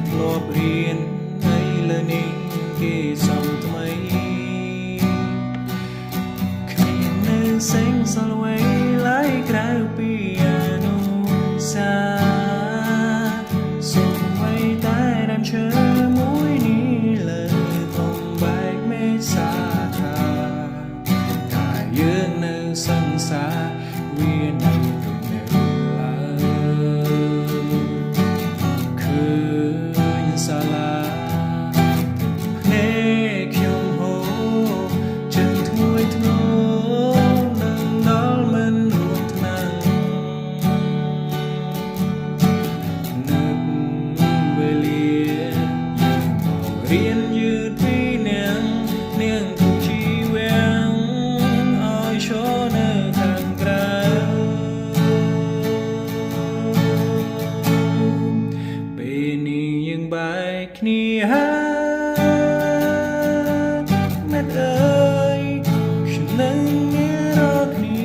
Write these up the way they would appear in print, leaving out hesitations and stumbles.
ធ្លាប់រៀននៅលើនេះគេសំថ្មីគ្មាននៅសេងសល់អ្វីឡើយក្រៅពីអនុសាសូម្បីតែដើមឈើមួយនេះលើធំបែកមេសាថាតែយើងនៅសង្សារវានៅសាលាភ្នែកខ្ញុំហូរចិត្តធ្ងន់ធ្ងរនឹងដល់មិនរួមថ្នាំងនឹកវេលាយើងមករៀនយឺតពីនាងទុកជីវាំងឲ្យឈរនៅខាងក្រៅពេលនេះយើងបែកគ្នាមែនអើយខ្ញុំនឹងមានរកគ្នា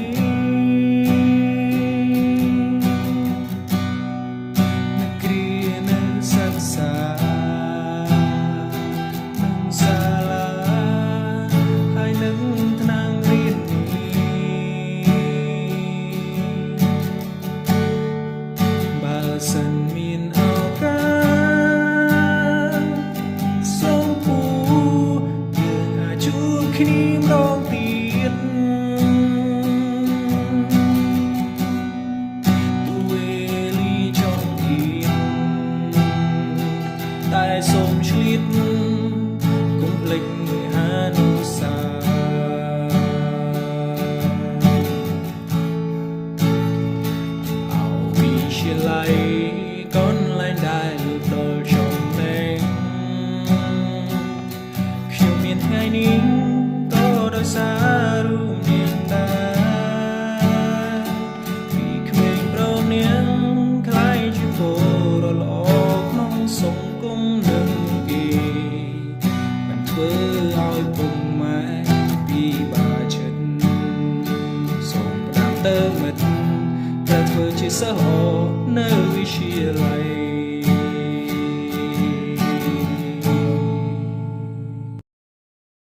នឹងគ្រានឹងសិក្សានឹងសាលាហើយនឹងថ្នាក់រៀននេះបើសិនមានឱកាសគ្នាម្ដងទៀតទូវេលីចង់អៀនតែសូមឆ្លៀតកុំភ្លេចអនុសាអោវិទ្យាល័យកន្លែងដែលលើកដល់ចំណេញខ្ញុំមានថ្ងៃនេះដោយសាររូបនាងដែរពីក្មេងប្រុសនាងខ្លាយជាពលរដ្ឋល្អក្នុងសង្គមនឹងគេមិនធ្វើឲ្យពុកម៉ែពីបាចិនសូមផ្ដាំទៅមិត្តតែធ្វើជាសិស្សល្អនៅវិទ្យាល័យ